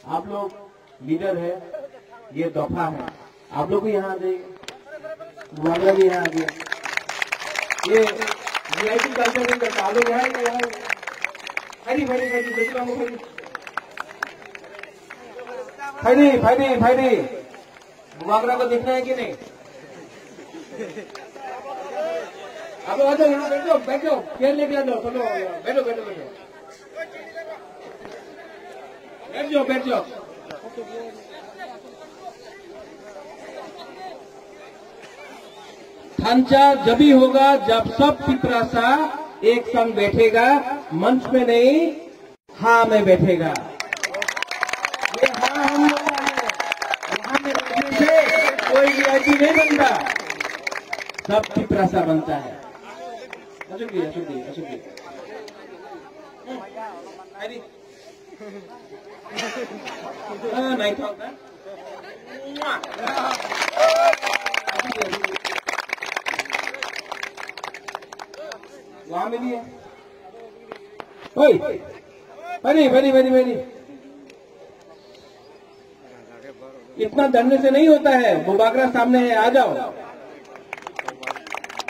आप लोग लीडर है, ये दफा है, आप लोग भी यहाँ आ जाइए, बुआगरा भी यहाँ आ गया। ये वीआईपी कल्चर नहीं करता, आप लोग यहाँ फायदी बुआगरा को दिखना है कि नहीं? आप लोग आ जाओ, यहाँ बैठ जाओ, चेयर लेके आ जाओ, चलो बैठ जाओ। थांचा जब ही होगा जब सब पिपरासा एक संग बैठेगा, मंच में नहीं हाँ में बैठेगा। ये हाँ हम लोग का है, यहाँ में बैठने से कोई वीआईपी नहीं बनता, सब पिपरासा बनता है। अशोक नहीं था वहां मिली है। बनी इतना डरने से नहीं होता है, बुआगरा सामने है, आ जाओ,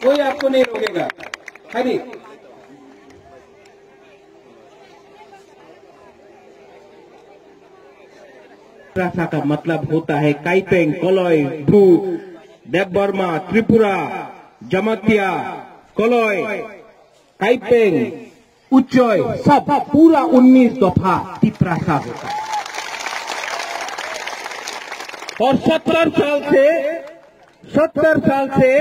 कोई आपको नहीं रोकेगा। हरी पिपरासा का मतलब होता है काइपेंग, कलय, भू, देवबर्मा, त्रिपुरा, जमतिया, कलय, काइपेंग, उच्चय, सब पूरा 19 दफा पिपरासा होता है। और 70 साल से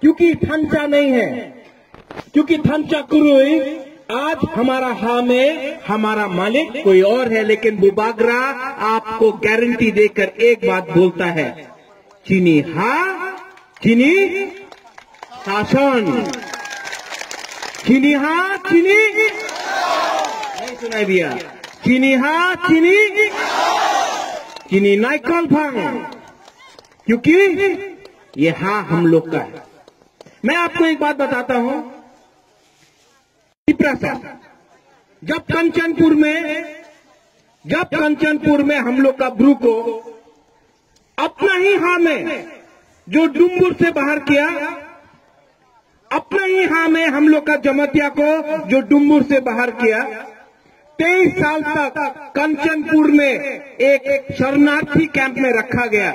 क्योंकि थांचा नहीं है, क्योंकि थांचा कुरुई, आज हमारा हाँ में हमारा मालिक कोई और है, लेकिन बुआगरा आपको गारंटी देकर एक बात बोलता है, चीनी हाँ, चीनी शासन, चीनी हाँ, चीनी नहीं सुनाई दिया, चीनी हाँ, चीनी नाइकल फंग, क्योंकि ये हाँ हम लोग का है। मैं आपको एक बात बताता हूं, पिपरासा जब कंचनपुर में हम लोग का ब्रू को अपना ही हाँ में जो डुम्बुर से बाहर किया, अपना ही हाँ में हम लोग का जमतिया को जो डुम्बुर से बाहर किया, 23 साल तक कंचनपुर में एक शरणार्थी कैंप में रखा गया,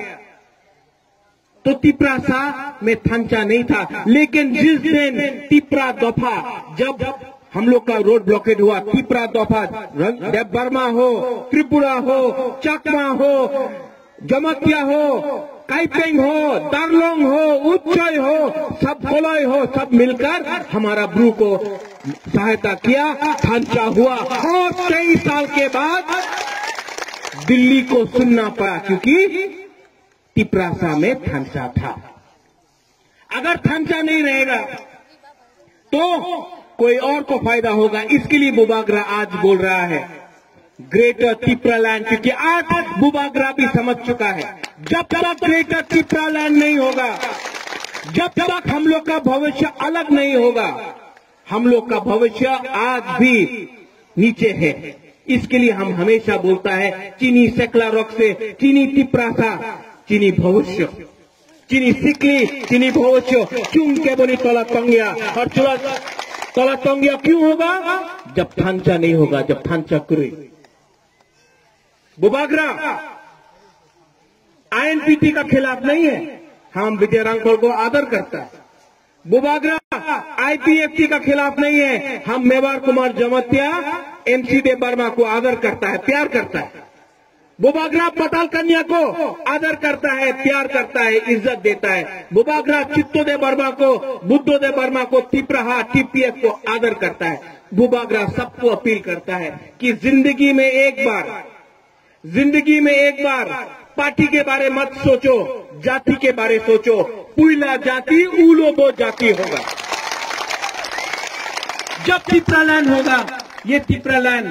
तो तिपरासा में थांचा नहीं था। लेकिन जिस दिन तिपरा दफा, जब हम लोग का रोड ब्लॉकेड हुआ, तिपरा दफा, देवबर्मा हो, त्रिपुरा हो, चकमा हो, जमतिया हो, काइपेंग हो, दार्लोंग हो, उच्चय हो, सब कोलोय हो, सब मिलकर हमारा ब्रू को सहायता किया, थांचा हुआ। और 23 साल के बाद दिल्ली को सुनना पड़ा क्योंकि तिपरासा में थांचा था। अगर थांचा नहीं रहेगा तो कोई और को फायदा होगा। इसके लिए बुबागरा आज बोल रहा है ग्रेटर तिपरालैंड, क्योंकि आज बुबागरा भी समझ चुका है जब तक ग्रेटर तिपरालैंड नहीं होगा, जब तक हम लोग का भविष्य अलग नहीं होगा, हम लोग का भविष्य आज भी नीचे है। इसके लिए हम हमेशा बोलता है चीनी सेकला रॉक से चीनी तिपरासा, चीनी भविष्य, चीनी सिकली, चीनी भविष्य, चुन के बोली तोला तंगिया। और तोला तंगिया क्यों होगा? जब थांचा नहीं होगा, जब थांचा करे। बुबागरा आईएनपीटी का खिलाफ नहीं है, हम विजय रांखोल को आदर करता है। बुबागरा आईपीएफटी का खिलाफ नहीं है, हम मेवाड़ कुमार जमतिया एमसी देव वर्मा को आदर करता है, प्यार करता है। बुबागरा पताल कन्या को आदर करता है, प्यार करता है, इज्जत देता है। बुबागरा चित्तोदेव वर्मा को, बुद्धोदेव वर्मा को, तिपराहा टीपीएफ को आदर करता है। बुबागरा सबको अपील करता है कि जिंदगी में एक बार पार्टी के बारे मत सोचो, जाति के बारे सोचो। पुइला जाति उलोबो जाति होगा। जब तिपरालैंड होगा, ये तिपरालैंड,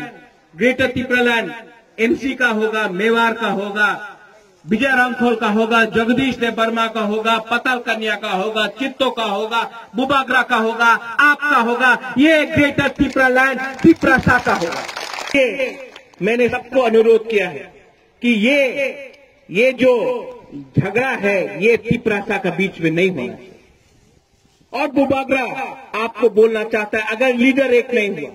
ग्रेटर तिपरालैंड एमसी का होगा, मेवाड़ का होगा, विजय रांखोल का होगा, जगदीश देव वर्मा का होगा, पताल कन्या का होगा, चित्तो का होगा, बुबागरा का होगा, आपका होगा। ये ग्रेटर तिपरालैंड तिपरासा का होगा। मैंने सबको अनुरोध किया है कि ये जो झगड़ा है ये तिपरासा का बीच में नहीं होना चाहिए। और बुबागरा आपको बोलना चाहता है, अगर लीडर एक नहीं हुआ,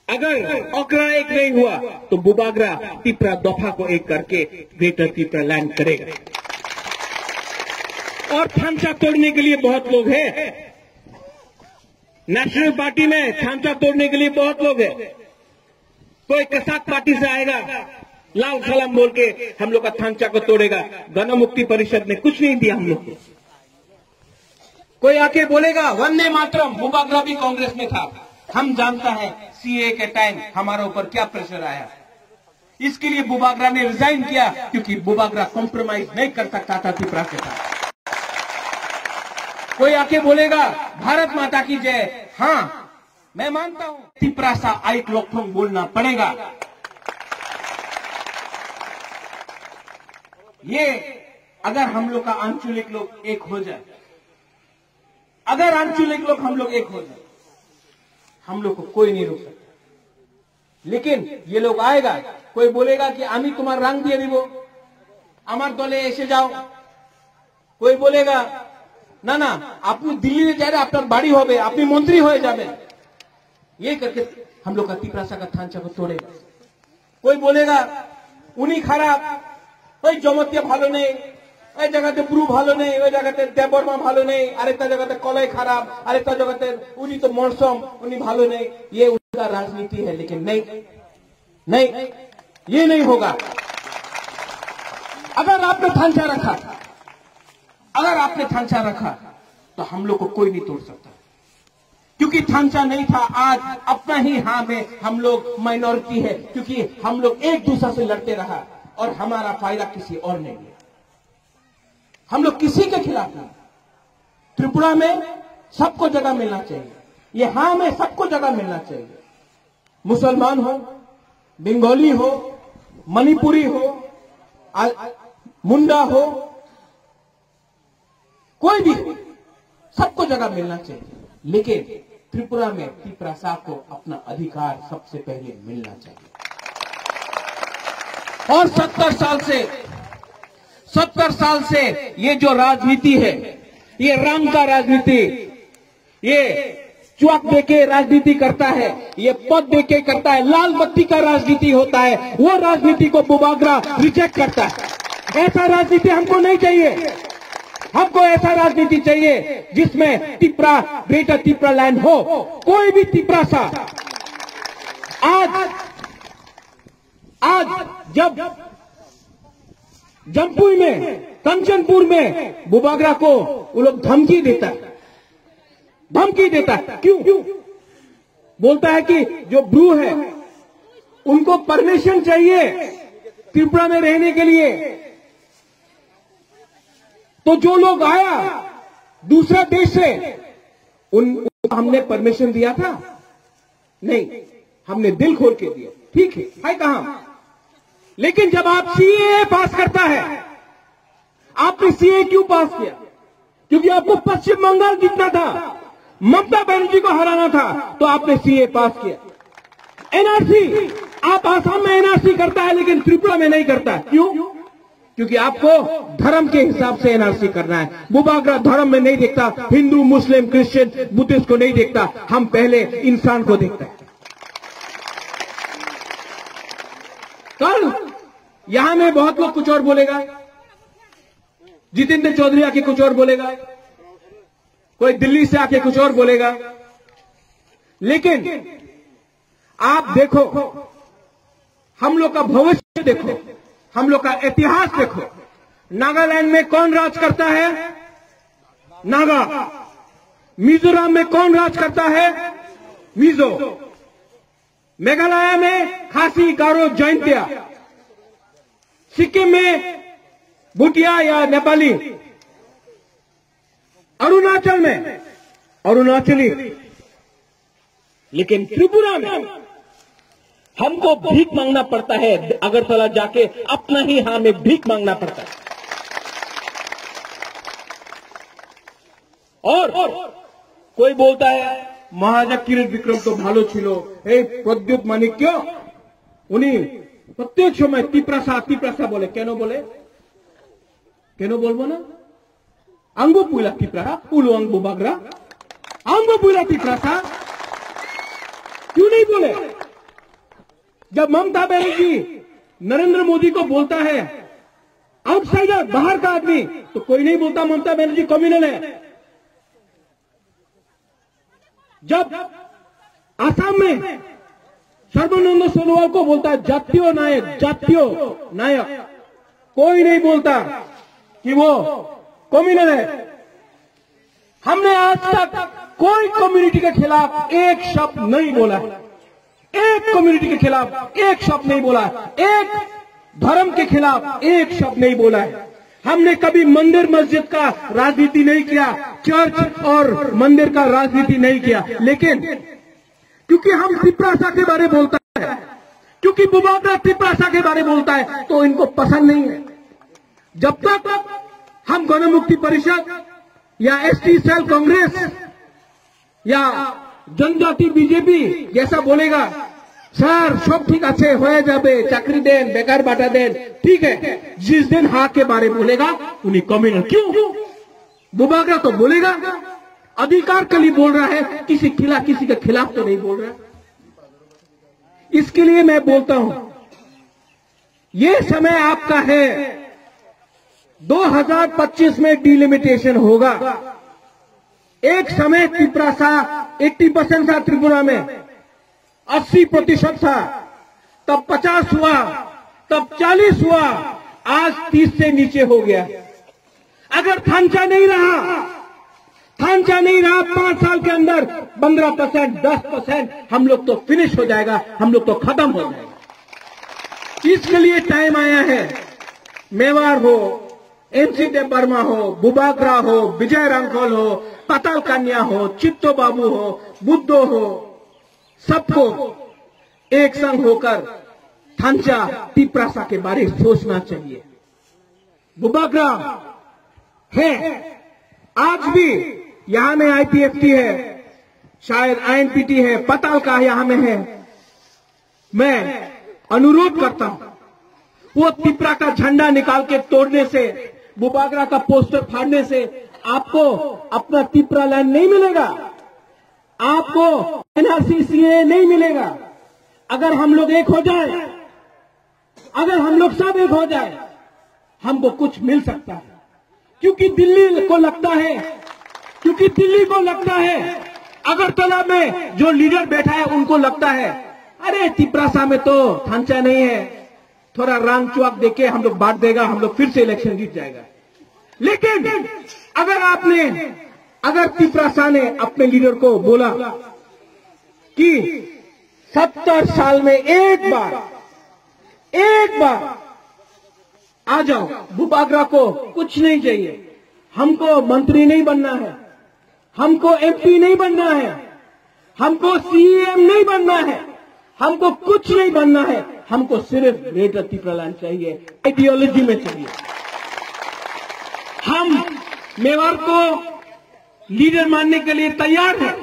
अगर ओकरा एक नहीं हुआ, तो बुबागरा तिपरा दफा को एक करके ग्रेटर तिपरालैंड करेगा। और थांचा तोड़ने के लिए बहुत लोग हैं, नेशनल पार्टी में थांचा तोड़ने के लिए बहुत लोग हैं। कोई कसाक पार्टी से आएगा, लाल सलाम बोल के हम लोग का थांचा को तोड़ेगा। गण मुक्ति परिषद ने कुछ नहीं दिया हम लोग को। कोई आके बोलेगा वंदे मातरम, बुबागरा भी कांग्रेस में था। हम जानता है सीए के टाइम हमारे ऊपर क्या प्रेशर आया। इसके लिए बुबागरा ने रिजाइन किया, क्योंकि बुबागरा कॉम्प्रोमाइज नहीं कर सकता था तिपरा के साथ। कोई आके बोलेगा भारत माता की जय, हाँ मैं मानता हूं, तिपरासा आइक लोकथोंग बोलना पड़ेगा। ये अगर हम लोग का आंचलिक लोग एक हो जाए, अगर आंचलिक लोग हम लोग एक हो जाए, हम लोग को कोई नहीं रोक सकता। लेकिन ये लोग आएगा, कोई बोलेगा कि आमी तुम्हार रंग दिए दिबो, আমার দলে এসে যাও। कोई बोलेगा ना ना আপনি दिल्ली जा रहे, আপনার বাড়ি হবে, আপনি মন্ত্রী হয়ে যাবেন। ये करके हम लोग का तिपरासा का थांचा को तोड़ेगा। कोई बोलेगा उन्हीं खराब, ওই জমতিয়া ভালো নেই, ওই জায়গাতে ব্রু ভালো নেই, ওই জায়গাতে দেববর্মা ভালো নেই, আরেকটা জায়গাতে কলাই খারাপ, আরেকটা জায়গাতে উনি তো মরসম, উনি ভালো নেই। ये उनका राजनीति है, लेकिन नहीं, ये नहीं होगा। अगर आपने थांचा रखा, तो हम लोग को कोई नहीं तोड़ सकता, क्योंकि थांचा नहीं था। आज अपना ही हाँ में हम लोग माइनॉरिटी है, क्योंकि हम लोग एक दूसरे से लड़ते रहा और हमारा फायदा किसी और ने लिया। हम लोग किसी के खिलाफ नहीं। त्रिपुरा में सबको जगह मिलना चाहिए, ये हाँ में सबको जगह मिलना चाहिए। मुसलमान हो, बंगाली हो, मणिपुरी हो, मुंडा हो, कोई भी हो, सबको जगह मिलना चाहिए। लेकिन त्रिपुरा में तिपरासा को अपना अधिकार सबसे पहले मिलना चाहिए। और 70 साल से ये जो राजनीति है, ये रंग का राजनीति, ये चुआक देके राजनीति करता है, ये पद देके करता है, लाल बत्ती का राजनीति होता है, वो राजनीति को बुबागरा रिजेक्ट करता है। ऐसा राजनीति हमको नहीं चाहिए। हमको ऐसा राजनीति चाहिए जिसमें तिपरा, ग्रेटर तिपरालैंड हो। कोई भी तिपरासा आज जब जमपुई में, कंचनपुर में बुबागरा को वो लोग धमकी देता है, धमकी देता है। क्यों? बोलता है कि जो ब्रू है उनको परमिशन चाहिए त्रिपुरा में रहने के लिए। तो जो लोग आया दूसरा देश से उनको हमने परमिशन दिया था? नहीं, हमने दिल खोल के दिया। ठीक है कहां? लेकिन जब आप सीएए पास करता है, आपने सीएए क्यों पास किया? क्योंकि आपको पश्चिम बंगाल जीतना था, ममता बनर्जी को हराना था, तो आपने सीएए पास किया। एनआरसी, आप आसाम में एनआरसी करता है लेकिन त्रिपुरा में नहीं करता है। क्यों? क्योंकि आपको धर्म के हिसाब से एनआरसी करना है। बुबागरा धर्म में नहीं देखता, हिंदू, मुस्लिम, क्रिश्चियन, बुद्धिस्ट को नहीं देखता, हम पहले इंसान को देखता है। कल यहां में बहुत लोग कुछ और बोलेगा, जितेंद्र चौधरी आके कुछ और बोलेगा, कोई दिल्ली से आके कुछ और बोलेगा, लेकिन आप देखो, हम लोग का भविष्य देखो, हम लोग का इतिहास देखो। नागालैंड में कौन राज करता है? नागा। मिजोरम में कौन राज करता है? मिजो। मेघालय में खासी, गारो, जैंतिया। सिक्किम में भूटिया या नेपाली। अरुणाचल में अरुणाचली। लेकिन त्रिपुरा में हमको भीख मांगना पड़ता है। अगरतला जाके अपना ही हाथ में भीख मांगना पड़ता है। और कोई बोलता है महाराजा किरीट विक्रम तो भालो छिलो, प्रद्युत माणिक्य उन्हीं प्रत्येक समय तीप्रासा बोले। केनो बोले? केनो बोलबो ना? अंगो पुला तीप्रा उलो अंगो बागरा अंगो पुला तीप्रासा क्यों नहीं बोले? जब ममता बनर्जी नरेंद्र मोदी को बोलता है आउटसाइडर, बाहर का आदमी, तो कोई नहीं बोलता ममता बनर्जी कम्युनल है। जब आसाम में सर्बानंद सोनोवाल को बोलता है जातीय नायक, कोई नहीं बोलता कि वो कम्युनल है। हमने आज तक कोई कम्युनिटी के खिलाफ एक शब्द नहीं बोला है, एक कम्युनिटी के खिलाफ एक शब्द नहीं बोला है, एक धर्म के खिलाफ एक शब्द नहीं बोला है। हमने कभी मंदिर मस्जिद का राजनीति नहीं किया, चर्च और मंदिर का राजनीति नहीं किया। लेकिन क्योंकि हम तिप्रासा के बारे में बोलता है, क्योंकि बुबागरा तिप्रासा के बारे में बोलता है, तो इनको पसंद नहीं है। जब तक हम गणमुक्ति परिषद या एसटी सेल कांग्रेस या जनजाति बीजेपी जैसा बोलेगा, सर सब ठीक अच्छे हो जाबे, चाकरी देन, बेकार बांटा देन, ठीक है। जिस दिन हाँ के बारे बोलेगा उन्हीं कम्युनल। क्यों? बुबागरा तो बोलेगा, अधिकार के लिए बोल रहा है, किसी के खिलाफ तो नहीं बोल रहा। इसके लिए मैं बोलता हूं, ये समय आपका है। 2025 में डिलिमिटेशन होगा। एक समय त्रिपुरा 80% था, त्रिपुरा में 80% था, तब 50 हुआ, तब 40 हुआ, आज 30 से नीचे हो गया। अगर थांचा नहीं रहा 5 साल के अंदर 15%, 10% हम लोग तो फिनिश हो जाएगा, हम लोग तो खत्म हो जाएगा। इसके लिए टाइम आया है। मेवाड़ हो, एमसी देव वर्मा हो, बुबागरा हो, विजय रांखल हो, पाताल कन्या हो, चित्तो बाबू हो, बुद्धो हो, सबको एक संग होकर थांचा तिप्रासा के बारे में सोचना चाहिए। बुबागरा है, आज भी यहां में आईपीएफटी है, शायद आईएनपीटी है, पाताल का यहां में है। मैं अनुरोध करता हूं, वो तिप्रा का झंडा निकाल के तोड़ने से, बुबागरा का पोस्टर फाड़ने से आपको अपना तिप्रा लैंड नहीं मिलेगा, आपको एनआरसी सीए नहीं मिलेगा। अगर हम लोग एक हो जाए, अगर हम लोग सब एक हो जाए, हमको कुछ मिल सकता है। क्योंकि दिल्ली को लगता है, अगरतला में जो लीडर बैठा है उनको लगता है, अरे तिप्रासा में तो थांचा नहीं है, थोड़ा रांग चुआक देके हम लोग बांट देगा, हम लोग फिर से इलेक्शन जीत जाएगा। लेकिन अगर तिपरासा ने अपने लीडर को बोला कि 70 साल में एक बार आ जाओ, बुबागरा को कुछ नहीं चाहिए, हमको मंत्री नहीं बनना है, हमको एमपी नहीं बनना है, हमको सीएम नहीं बनना है, हमको कुछ नहीं बनना है, हमको सिर्फ ग्रेटर त्रिपुरालैंड चाहिए, आइडियोलॉजी में चाहिए। हम मेवाड़ को लीडर मानने के लिए तैयार हैं,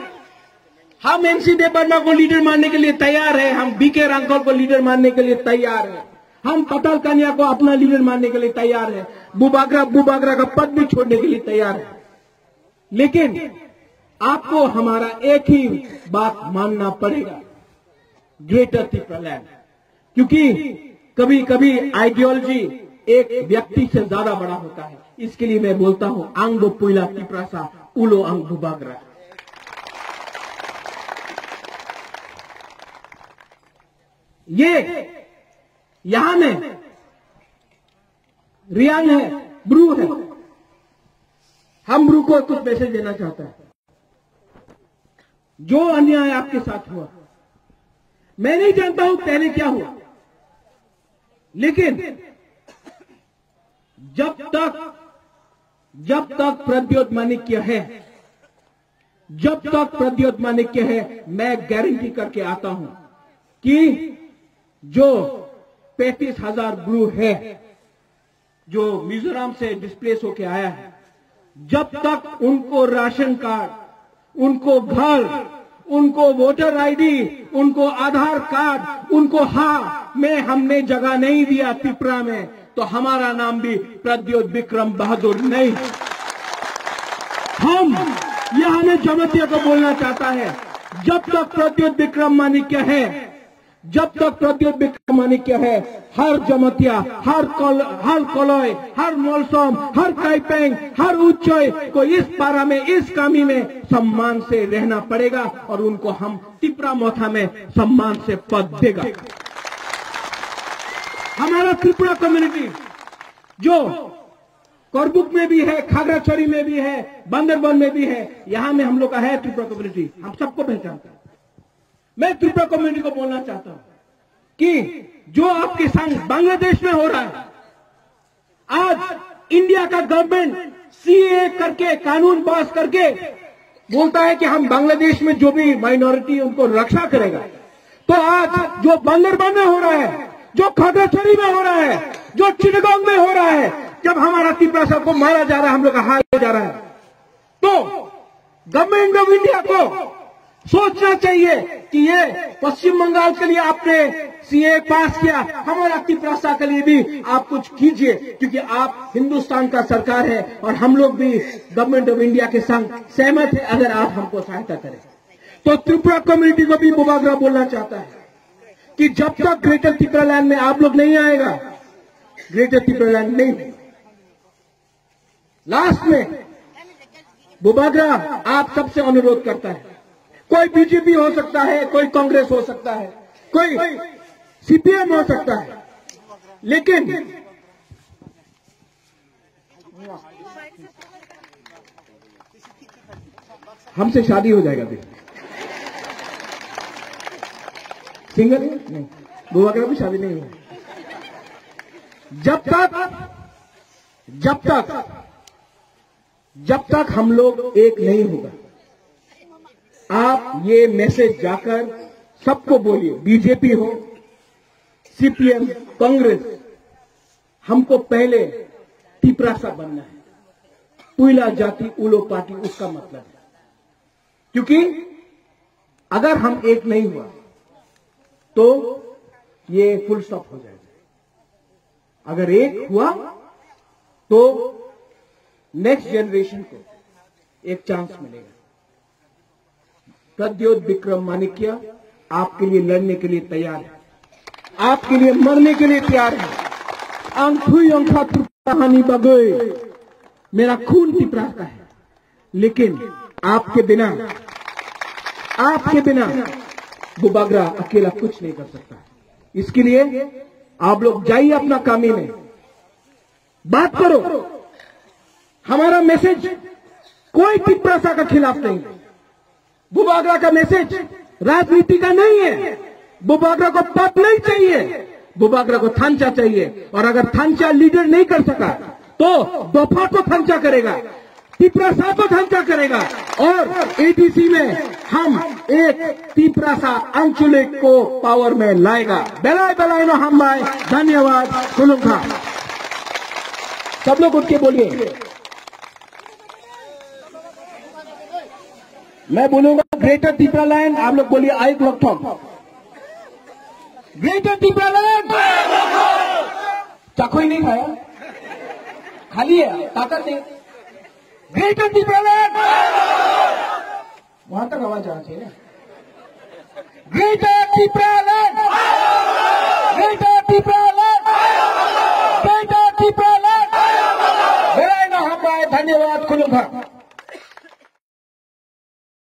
हम एनसी देव वर्मा को लीडर मानने के लिए तैयार हैं, हम बीके रांगकल को लीडर मानने के लिए तैयार हैं, हम पताल कन्या को अपना लीडर मानने के लिए तैयार हैं, बुबागरा का पद भी छोड़ने के लिए तैयार है। लेकिन आपको हमारा एक ही बात मानना पड़ेगा, ग्रेटर त्रिपुरालैंड, क्योंकि कभी कभी आइडियोलॉजी एक व्यक्ति से ज्यादा बड़ा होता है। इसके लिए मैं बोलता हूं, आंग बो पुइला तिपरासा उलो आंग बुबागरा। ये यहां में रियांग है, ब्रू है, हम ब्रू को कुछ मैसेज देना चाहता है। जो अन्याय आपके साथ हुआ, मैं नहीं जानता हूं पहले क्या हुआ, लेकिन जब तक प्रद्योत माणिक्य है, मैं गारंटी करके आता हूं कि जो 35,000 ब्रू है जो मिजोरम से डिस्प्लेस होके आया है, जब तक उनको राशन कार्ड, उनको घर, उनको वोटर आईडी, उनको आधार कार्ड, उनको में हमने जगह नहीं दिया त्रिपुरा में, तो हमारा नाम भी प्रद्योत विक्रम बहादुर नहीं। हम यहां में जमतिया को बोलना चाहता है, जब तक प्रद्योत विक्रम माणिक्य है, हर जमतिया, हर कलय, हर मोलसोम, हर काइपेंग, हर उच्चय को इस पारा में, इस कामी में सम्मान से रहना पड़ेगा, और उनको हम त्रिपुरा मोथा में सम्मान से पद देगा। हमारा त्रिपुरा कम्युनिटी जो करबुक में भी है, खागड़ाछड़ी में भी है, बंदरबन में भी है, यहां में हम लोग का है त्रिपुरा कम्युनिटी, हम सबको पहचानता है। मैं त्रिपुरा कम्युनिटी को बोलना चाहता हूं कि जो आपके संग बांग्लादेश में हो रहा है, आज इंडिया का गवर्नमेंट सीए करके, कानून पास करके बोलता है कि हम बांग्लादेश में जो भी माइनॉरिटी उनको रक्षा करेगा, तो आज जो बंदरबन में हो रहा है, जो खागड़ाछड़ी में हो रहा है, जो चिटगांव में हो रहा है, जब हमारा तिपरासा को मारा जा रहा है, हम लोग का हाल हो जा रहा है, तो गवर्नमेंट ऑफ इंडिया को सोचना चाहिए कि ये पश्चिम बंगाल के लिए आपने सीए पास किया, हमारा त्रिपुरा के लिए भी आप कुछ कीजिए, क्योंकि आप हिंदुस्तान का सरकार है और हम लोग भी गवर्नमेंट ऑफ इंडिया के संग सहमत है। अगर आप हमको सहायता करें, तो त्रिपुरा कम्युनिटी को भी बुबागरा बोलना चाहता है कि जब तक ग्रेटर त्रिपुरालैंड में आप लोग नहीं आएगा, ग्रेटर त्रिपुरालैंड नहीं। लास्ट में बुबागरा आप सबसे अनुरोध करता है, कोई बीजेपी हो सकता है, कोई कांग्रेस हो सकता है, कोई सीपीएम हो सकता है, लेकिन हमसे शादी हो जाएगा। सिंगल नहीं, बुबागरा भी शादी नहीं हुई। जब तक हम लोग एक नहीं होगा, आप ये मैसेज जाकर सबको बोलिए, बीजेपी हो, सीपीएम, कांग्रेस, हमको पहले तिपरासा बनना है। पुइला जाति उलो पार्टी उसका मतलब है, क्योंकि अगर हम एक नहीं हुआ तो ये फुल स्टॉप हो जाएगा। अगर एक हुआ तो नेक्स्ट जनरेशन को एक चांस मिलेगा। प्रद्योत विक्रम माणिक्य आपके लिए लड़ने के लिए तैयार है, आपके लिए मरने के लिए तैयार है। कहानी बगोई, मेरा खून तिपरा का है, लेकिन आपके बिना बुबागरा अकेला कुछ नहीं कर सकता। इसके लिए आप लोग जाइए अपना कामी में, बात करो। हमारा मैसेज कोई तिप्रासा का खिलाफ नहीं। बुबागरा का मैसेज राजनीति का नहीं है। बुबागरा को पद नहीं चाहिए, बुबागरा को थांचा चाहिए। और अगर थांचा लीडर नहीं कर सका तो दोफा को थांचा करेगा, तिप्रासा को थांचा करेगा। और एडीसी में हम एक तिप्रासा आंचलिक को पावर में लाएगा। बेलाय बेलाय नो हम लाए। धन्यवाद। खुलूंगा। सब लोग उठ के बोलिए। मैं बोलूंगा ग्रेटर तिप्रालैंड, आप लोग बोलिए आई क्लॉकथॉम। ग्रेटर तिप्रालैंड। चाकू ही नहीं खाया, खाली है, ताकत नहीं। ग्रेटर तिप्रालैंड। वहां तक आवाज आना चाहिए। Greater Tipraland, Greater Tipraland, Greater Tipraland. धन्यवाद। खुलूंगा।